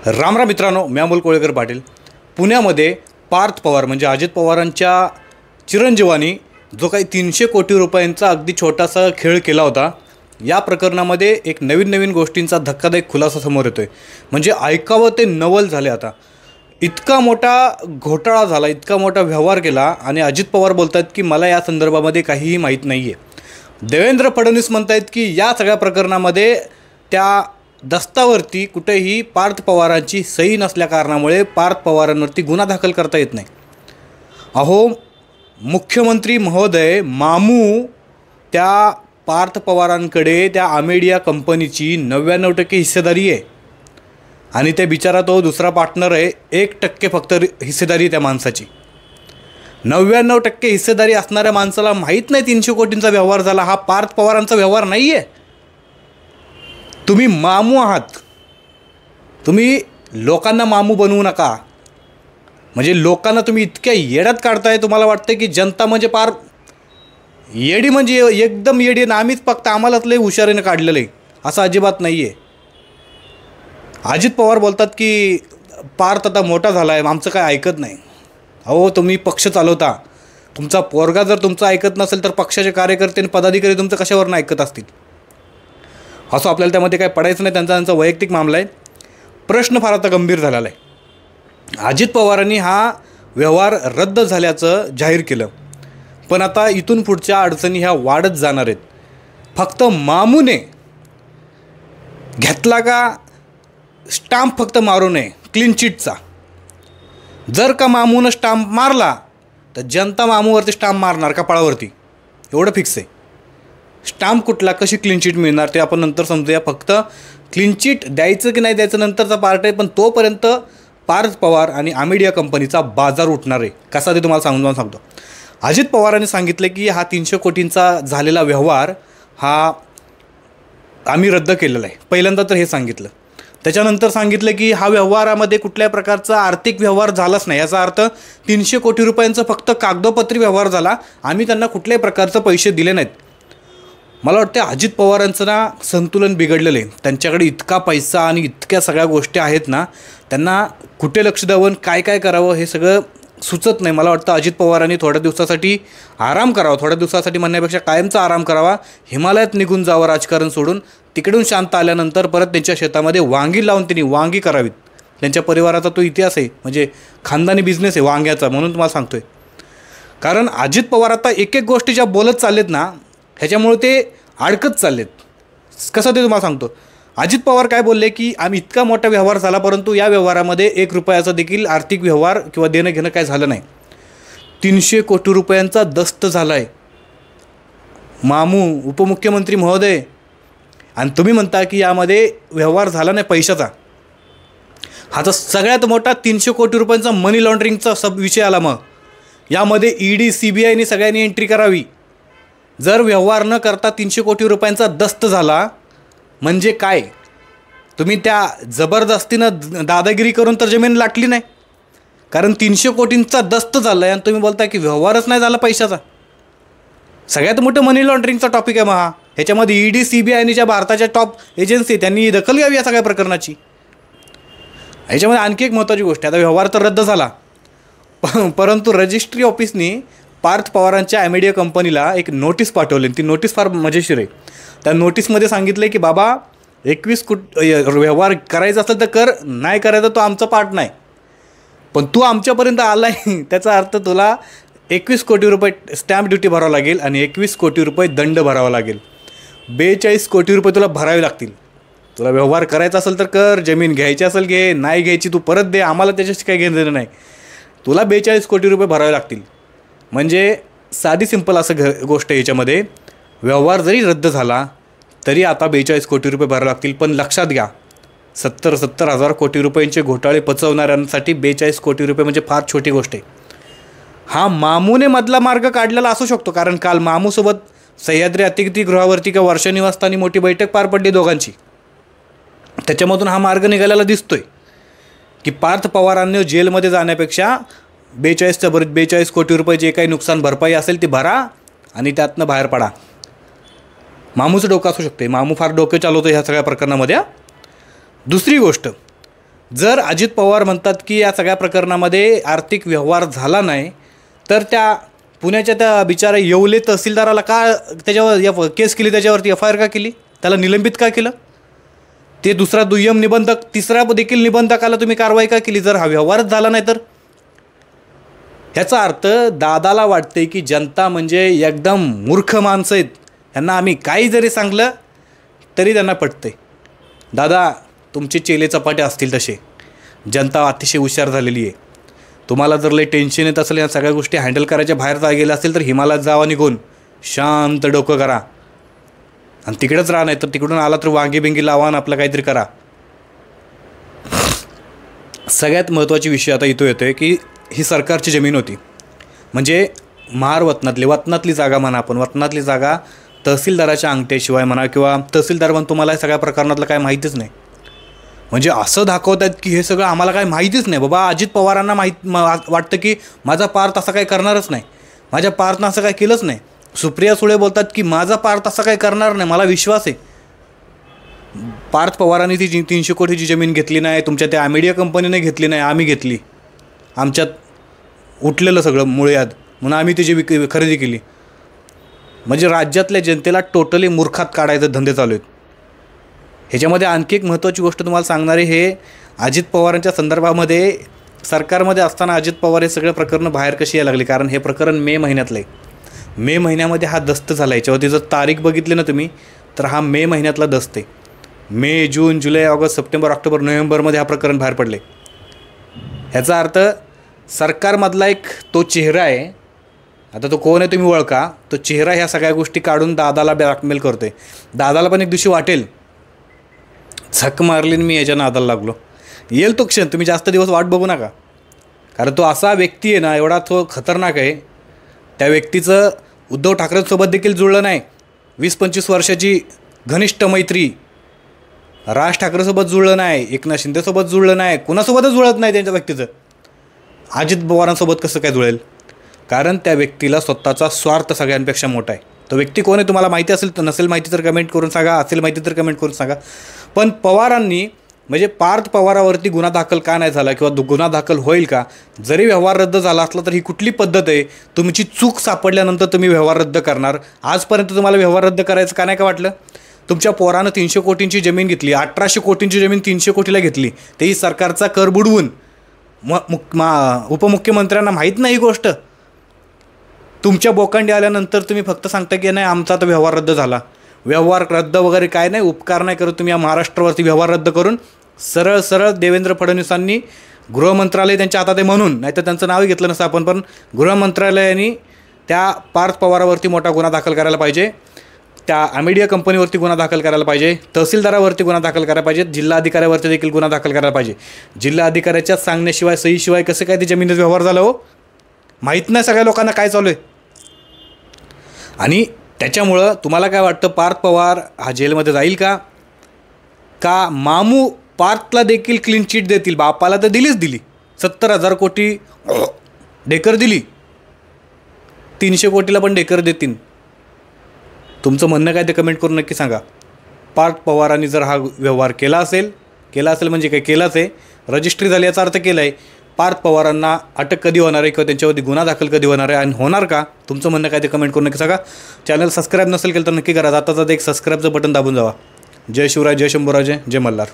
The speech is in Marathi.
राम राम मित्रांनो, मी अमोल कोळेकर पाटील. पुण्यामध्ये पार्थ पवार म्हणजे अजित पवारांच्या चिरंजीवानी जो काही 300 कोटी रुपयांचा अगदी छोटासा खेळ केला होता, या प्रकरणामध्ये एक नवीन गोष्टींचा धक्कादायक खुलासा समोर येतो आहे. म्हणजे ऐकावं ते नवल झाले. आता इतका मोठा घोटाळा झाला, इतका मोठा व्यवहार केला आणि अजित पवार बोलत आहेत की मला या संदर्भामध्ये काहीही माहीत नाही आहे. देवेंद्र फडणवीस म्हणत आहेत की या सगळ्या प्रकरणामध्ये त्या दस्तावरती कुठेही पार्थ पवारांची सही नसल्या कारणामुळे पार्थ पवारांवरती गुन्हा दाखल करता येत नाही. अहो, मुख्यमंत्री महोदय मामू त्या पार्थ पवारांकडे त्या आमेडिया कंपनीची 99% हिस्सेदारी आहे आणि त्या बिचारा तो दुसरा पार्टनर आहे. 1% फक्त हिस्सेदारी त्या माणसाची. 99% हिस्सेदारी असणाऱ्या माणसाला माहीत नाही 300 कोटींचा व्यवहार झाला. हा पार्थ पवारांचा व्यवहार नाही आहे. तुम्ही मामू आहात. तुम्ही लोकांना मामू बनवू नका. म्हणजे लोकांना तुम्ही इतक्या येड्यात काढताय, तुम्हाला वाटतं की जनता म्हणजे पार येडी, म्हणजे एकदम येडी ना. आम्हीच फक्त आम्हालाच लई हुशारीनं काढलेलं आहे असं अजिबात नाही आहे. अजित पवार बोलतात की पार्थ आता मोठा झाला आहे, आमचं काय ऐकत नाही. अहो, तुम्ही पक्ष चालवता. तुमचा पोरगा जर तुमचं ऐकत नसेल तर पक्षाचे कार्यकर्ते आणि पदाधिकारी तुमचं कशावरून ऐकत असतील? असं आपल्याला त्यामध्ये काय पडायचं नाही. त्यांचा वैयक्तिक मामला आहे. प्रश्न फार आता गंभीर झालेला आहे. अजित पवारांनी हा व्यवहार रद्द झाल्याचं जाहीर केलं, पण आता इथून पुढच्या अडचणी ह्या वाढत जाणार आहेत. फक्त मामूने घेतला का स्टाम्प फक्त मारू नये क्लीन चिटचा. जर का मामूनं स्टाम्प मारला तर जनता मामूवरती स्टाम्प मारणार कपाळावरती, एवढं फिक्स आहे. स्टाम्प कुठला, कशी क्लीन चिट मिळणार ते आपण नंतर समजूया. फक्त क्लीन चिट द्यायचं की नाही द्यायचं नंतरचा पार्ट आहे, पण तोपर्यंत पार्थ पवार आणि आमेडिया कंपनीचा बाजार उठणार आहे. कसा ते तुम्हाला समजावून सांगतो. अजित पवारांनी सांगितलं की हा 300 कोटींचा झालेला व्यवहार हा आम्ही रद्द केलेला आहे. पहिल्यांदा तर हे सांगितलं. त्याच्यानंतर सांगितलं की हा व्यवहारामध्ये कुठल्याही प्रकारचा आर्थिक व्यवहार झालाच नाही. याचा अर्थ 300 कोटी रुपयांचा फक्त कागदोपत्री व्यवहार झाला. आम्ही त्यांना कुठल्याही प्रकारचे पैसे दिले नाहीत. मला वाटतं अजित पवारांचं ना संतुलन बिघडलेलं आहे. त्यांच्याकडे इतका पैसा आणि इतक्या सगळ्या गोष्टी आहेत ना, त्यांना कुठे लक्ष द्यावं, काय करावं हे सगळं सुचत नाही. मला वाटतं अजित पवारांनी थोड्या दिवसासाठी आराम करावा. थोड्या दिवसासाठी म्हणण्यापेक्षा कायमचा आराम करावा. हिमालयात निघून जावं राजकारण सोडून. तिकडून शांत आल्यानंतर परत त्यांच्या शेतामध्ये वांगी लावून त्यांनी वांगी करावीत. त्यांच्या परिवाराचा तो इतिहास आहे, म्हणजे खानदानी बिझनेस आहे वांग्याचा, म्हणून तुम्हाला सांगतो आहे. कारण अजित पवार आता एक गोष्टी ज्या बोलत चाललेत ना, ह्याच्यामुळे ते अडकत चाललेत. कसं ते तुम्हाला सांगतो. अजित पवार काय बोलले की आम्ही इतका मोठा व्यवहार झाला, परंतु या व्यवहारामध्ये 1 रुपयाचा देखील आर्थिक व्यवहार किंवा देणं घेणं काय झालं नाही. 300 कोटी रुपयांचा दस्त झाला आहे मामू उपमुख्यमंत्री महोदय, आणि तुम्ही म्हणता की यामध्ये व्यवहार झाला नाही पैशाचा. हा तर सगळ्यात मोठा 300 कोटी रुपयांचा मनी लॉन्ड्रिंगचा विषय आला. मग यामध्ये ED CBIने सगळ्यांनी एंट्री करावी. जर व्यवहार न करता 300 कोटी रुपयांचा दस्त झाला म्हणजे काय? तुम्ही त्या जबरदस्तीनं दादागिरी करून तर जमीन लाटली नाही. कारण 300 कोटींचा दस्त झाला आहे आणि तुम्ही बोलता की व्यवहारच नाही झाला पैशाचा. सगळ्यात मोठं मनी लॉन्ड्रिंगचा टॉपिक आहे. मग ह्याच्यामध्ये ED CBIने ज्या भारताच्या टॉप एजन्सी त्यांनी दखल घ्यावी या सगळ्या प्रकरणाची. ह्याच्यामध्ये आणखी एक महत्त्वाची गोष्ट आहे. आता व्यवहार तर रद्द झाला, परंतु रजिस्ट्री ऑफिसनी पार्थ पवारांच्या आमेडिया कंपनीला एक नोटीस पाठवली. ती नोटीस फार मजेशीर आहे. त्या नोटीसमध्ये सांगितलं की बाबा 21 व्यवहार करायचा असेल तर कर, नाही करायचा तो आमचा पार्ट नाही, पण तू आमच्यापर्यंत आला आहे त्याचा अर्थ तुला 21 कोटी रुपये स्टॅम्प ड्युटी भरावं लागेल आणि 21 कोटी रुपये दंड भरावा लागेल. 42 कोटी रुपये तुला भरावे लागतील. तुला व्यवहार करायचा असेल तर कर, जमीन घ्यायची असेल घे, नाही घ्यायची तू परत दे, आम्हाला त्याच्याशी काही घेणं देणं नाही. तुला 42 कोटी रुपये भरावे लागतील. म्हणजे साधी सिंपल असं गोष्ट आहे. याच्यामध्ये व्यवहार जरी रद्द झाला तरी आता 42 कोटी रुपये भरावे लागतील. पण लक्षात घ्या, 70 हजार कोटी रुपयांचे घोटाळे पचवणाऱ्यांसाठी 42 कोटी रुपये म्हणजे फार छोटी गोष्ट आहे. हा मामूने मधला मार्ग काढलेला असू शकतो, कारण काल मामूसोबत सह्याद्री अतिथीगृहावरती किंवा वर्षा निवासस्थानी मोठी बैठक पार पडली दोघांची. त्याच्यामधून हा मार्ग निघालेला दिसतोय की पार्थ पवारांनी जेलमध्ये जाण्यापेक्षा 42 कोटी रुपये जे काही नुकसान भरपाई असेल ती भरा आणि त्यातनं बाहेर पडा. मामूचं डोकं असू शकते. मामू फार डोकं चालवतं ह्या सगळ्या प्रकरणामध्ये. दुसरी गोष्ट, जर अजित पवार म्हणतात की या सगळ्या प्रकरणामध्ये आर्थिक व्यवहार झाला नाही, तर त्या पुण्याच्या त्या बिचारा येवले तहसीलदाराला का त्याच्यावर केस केली, त्याच्यावरती FIR का केली, त्याला निलंबित का केलं? ते दुसरा दुय्यम निबंधक, तिसरा देखील निबंधकाला तुम्ही कारवाई का केली जर हा व्यवहारच झाला नाही तर? ह्याचा अर्थ दादाला वाटते की जनता म्हणजे एकदम मूर्ख माणसं आहेत, यांना आम्ही काही जरी सांगलं तरी त्यांना पटते. दादा, तुमचे चेले चपाटे असतील तसे. जनता अतिशय हुशार झालेली आहे. तुम्हाला जर लई टेन्शन येत असेल, या सगळ्या गोष्टी हँडल करायच्या बाहेर गेल्या असतील तर हिमालयात जावा निघून, शांत डोकं करा आणि तिकडेच राहा. नाही तर तिकडून आला तर वांगी बिंगी लावा आणि आपलं काहीतरी करा. सगळ्यात महत्त्वाची विषय आता इथं येतो आहे की ही सरकारची जमीन होती, म्हणजे महार वतनातली जागा म्हणा आपण, वतनातली जागा तहसीलदाराच्या अंगठ्याशिवाय म्हणा, किंवा तहसीलदार म्हणून तुम्हाला सगळ्या प्रकरणातलं काय माहितीच नाही. म्हणजे असं दाखवतात की हे सगळं आम्हाला काय माहितीच नाही. बाबा, अजित पवारांना वाटतं की माझा पार्थ असं काय करणारच नाही, माझ्या पार्थनं असं काय केलंच नाही. सुप्रिया सुळे बोलतात की माझा पार्थ असं काय करणार नाही, मला विश्वास आहे. पार्थ पवारांनी ती 300 कोटीची जमीन घेतली नाही, तुमच्या त्या मीडिया कंपनीने घेतली नाही, आम्ही घेतली. आमच्यात उठलेलं सगळं मुळ्यात म्हणून आम्ही त्याची खरेदी केली. म्हणजे राज्यातल्या जनतेला टोटली मूर्खात काढायचे धंदे चालू आहेत. ह्याच्यामध्ये आणखी एक महत्त्वाची गोष्ट तुम्हाला सांगणारे, हे अजित पवारांच्या संदर्भामध्ये सरकारमध्ये असताना अजित पवार हे सगळे प्रकरणं बाहेर कशी यायला लागली, कारण हे प्रकरण मे महिन्यातलं आहे. मे महिन्यामध्ये हा दस्त झाला. याच्यावरती जर तारीख बघितली ना तुम्ही तर हा मे महिन्यातला दस्त आहे. मे, जून, जुलै, ऑगस्ट, सप्टेंबर, ऑक्टोबर, नोव्हेंबरमध्ये हा प्रकरण बाहेर पडले. ह्याचा अर्थ सरकारमधला एक तो चेहरा आहे, आता तो कोण आहे तुम्ही ओळखा, तो चेहरा ह्या सगळ्या गोष्टी काढून दादाला ब्लॅकमेल करतोय. दादाला पण एक दिवशी वाटेल झक मारली मी याच्या नादाला लागलो. येईल तो क्षण, तुम्ही जास्त दिवस वाट बघू नका. कारण तो असा व्यक्ती आहे ना, एवढा तो खतरनाक आहे. त्या व्यक्तीचं उद्धव ठाकरेंसोबत देखील जुळलं नाही. 20-25 वर्षाची घनिष्ठ मैत्री राज ठाकरेसोबत जुळलं नाही, एकनाथ शिंदेसोबत जुळलं नाही, कुणासोबतच जुळत नाही त्यांच्या व्यक्तीचं. अजित पवारांसोबत कसं काय जुळेल? कारण त्या व्यक्तीला स्वतःचा स्वार्थ सगळ्यांपेक्षा मोठा आहे. तो व्यक्ती कोण आहे तुम्हाला माहिती असेल तर, नसेल माहिती तर कमेंट करून सांगा, असेल माहिती तर कमेंट करून सांगा. पण पवारांनी म्हणजे पार्थ पवारावरती गुन्हा दाखल का नाही झाला, किंवा गुन्हा दाखल होईल का? जरी व्यवहार रद्द झाला असला तर ही कुठली पद्धत आहे? तुमची चूक सापडल्यानंतर तुम्ही व्यवहार रद्द करणार. आजपर्यंत तुम्हाला व्यवहार रद्द करायचं का नाही का वाटलं? तुमच्या पोरानं 300 कोटींची जमीन घेतली, 1800 कोटींची जमीन 300 कोटीला घेतली, तेही सरकारचा कर बुडवून. उपमुख्यमंत्र्यांना माहीत नाही ही गोष्ट. तुमच्या बोकांडी आल्यानंतर तुम्ही फक्त सांगता की नाही आमचा तर व्यवहार रद्द झाला. व्यवहार रद्द वगैरे काय नाही, उपकार नाही करत तुम्ही या महाराष्ट्रावरती व्यवहार रद्द करून. सरळ सरळ देवेंद्र फडणवीसांनी गृहमंत्रालय त्यांच्या हातात आहे म्हणून, नाही तर त्यांचं नावही घेतलं नसतं आपण, पण गृहमंत्रालयाने त्या पार्थ पवारावरती मोठा गुन्हा दाखल करायला पाहिजे, त्या मीडिया कंपनीवरती गुन्हा दाखल करायला पाहिजे, तहसीलदारावरती गुन्हा दाखल करायला पाहिजे, जिल्हाधिकाऱ्यावरती देखील गुन्हा दाखल करायला पाहिजे. जिल्हाधिकाऱ्याच्या सांगण्याशिवाय, सहीशिवाय कसं काय ते जमिनीत व्यवहार झाला हो? माहीत नाही सगळ्या लोकांना काय चालू आहे. आणि त्याच्यामुळं तुम्हाला काय वाटतं, पार्थ पवार हा जेलमध्ये जाईल का मामू पार्थला देखील क्लीन चिट देतील? बापाला तर दिली 70,000 कोटी डेकर दिली, 300 कोटीला पण डेकर देतील. तुमचं म्हणणं काय ते कमेंट करून नक्की सांगा. पार्थ पवारांनी जर हा व्यवहार केला असेल म्हणजे काय केलाच आहे, रजिस्ट्री झाली याचा अर्थ केला आहे. पार्थ पवारांना अटक कधी होणार आहे, किंवा त्यांच्यावरती गुन्हा दाखल कधी होणार आहे, आणि होणार का? तुमचं म्हणणं काय ते कमेंट करून नक्की सांगा. चॅनल सबस्क्राईब नसेल केलं तर नक्की करा. आता एक सबस्क्राईबचं बटन दाबून जावा. जय शिवराय, जय शंभूराजे, जय मल्हार.